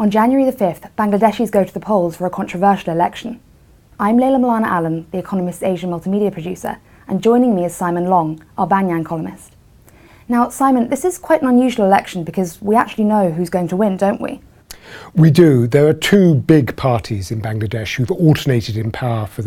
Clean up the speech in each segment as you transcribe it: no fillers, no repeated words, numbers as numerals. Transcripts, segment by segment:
On January the 5th, Bangladeshis go to the polls for a controversial election. I'm Layla Milana Allen, The Economist's Asian multimedia producer, and joining me is Simon Long, our Banyan columnist. Now, Simon, this is quite an unusual election because we actually know who's going to win, don't we? We do. There are two big parties in Bangladesh who've alternated in power for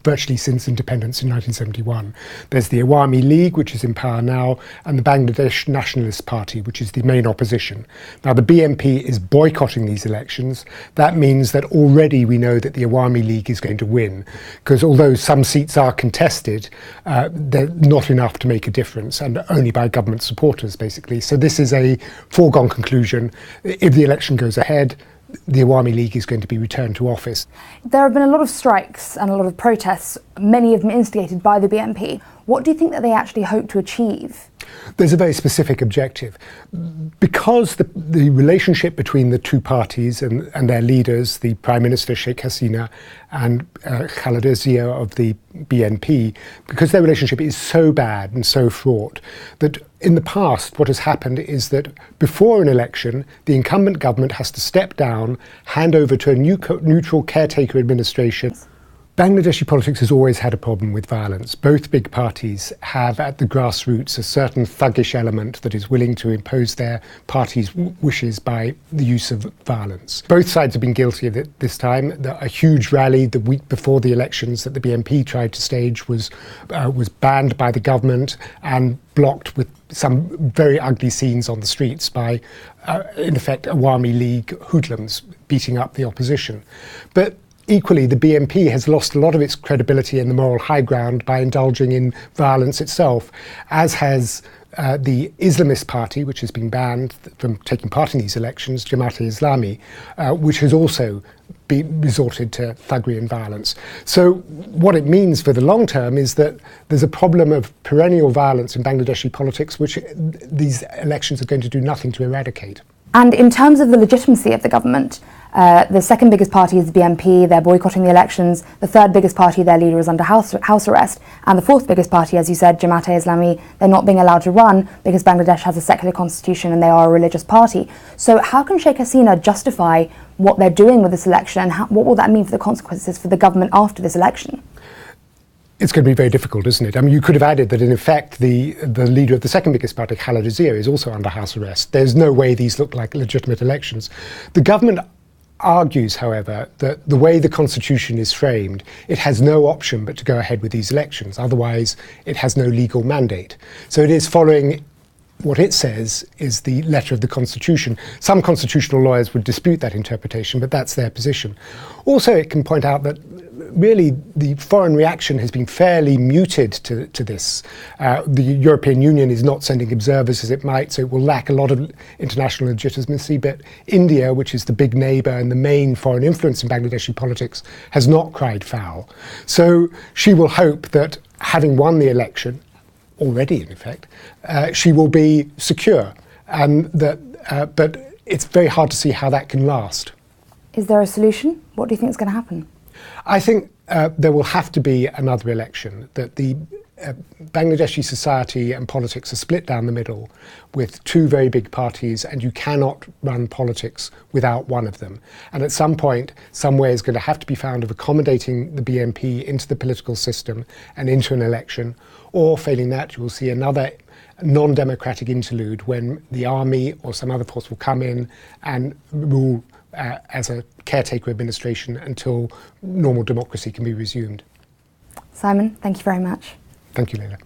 virtually since independence in 1971. There's the Awami League, which is in power now, and the Bangladesh Nationalist Party, which is the main opposition. Now, the BNP is boycotting these elections. That means that already we know that the Awami League is going to win, because although some seats are contested, they're not enough to make a difference, and only by government supporters, basically. So this is a foregone conclusion. If the election goes ahead, the Awami League is going to be returned to office. There have been a lot of strikes and a lot of protests, many of them instigated by the BNP. What do you think that they actually hope to achieve? There's a very specific objective. Because the relationship between the two parties and their leaders, the Prime Minister Sheikh Hasina and Khaleda Zia of the BNP, because their relationship is so bad and so fraught, that in the past what has happened is that before an election, the incumbent government has to step down, hand over to a neutral caretaker administration. Bangladeshi politics has always had a problem with violence. Both big parties have at the grassroots a certain thuggish element that is willing to impose their party's wishes by the use of violence. Both sides have been guilty of it this time. A huge rally the week before the elections that the BNP tried to stage was banned by the government and blocked with some very ugly scenes on the streets by, in effect, Awami League hoodlums beating up the opposition. But equally, the BNP has lost a lot of its credibility and the moral high ground by indulging in violence itself, as has the Islamist party, which has been banned from taking part in these elections, Jamaat-e-Islami, which has also resorted to thuggery and violence. So what it means for the long term is that there's a problem of perennial violence in Bangladeshi politics, which these elections are going to do nothing to eradicate. And in terms of the legitimacy of the government, the second biggest party is the BNP, they're boycotting the elections. The third biggest party, their leader is under house arrest. And the fourth biggest party, as you said, Jamaat-e-Islami, they're not being allowed to run because Bangladesh has a secular constitution and they are a religious party. So how can Sheikh Hasina justify what they're doing with this election, and what will that mean for the consequences for the government after this election? It's going to be very difficult, isn't it? I mean, you could have added that, in effect, the leader of the second biggest party, Khaleda Zia, is also under house arrest. There's no way these look like legitimate elections. The government argues, however, that the way the constitution is framed, it has no option but to go ahead with these elections. Otherwise, it has no legal mandate. So it is following what it says is the letter of the Constitution. Some constitutional lawyers would dispute that interpretation, but that's their position. Also, it can point out that really the foreign reaction has been fairly muted to this. The European Union is not sending observers as it might, so it will lack a lot of international legitimacy. But India, which is the big neighbour and the main foreign influence in Bangladeshi politics, has not cried foul. So she will hope that, having won the election, already in effect, she will be secure. But it's very hard to see how that can last. Is there a solution? What do you think is going to happen? I think there will have to be another election, that the Bangladeshi society and politics are split down the middle with two very big parties, and you cannot run politics without one of them. And at some point, some way is going to have to be found of accommodating the BNP into the political system and into an election, or failing that, you will see another non-democratic interlude when the army or some other force will come in and rule as a caretaker administration until normal democracy can be resumed. Simon, thank you very much. Thank you, Layla.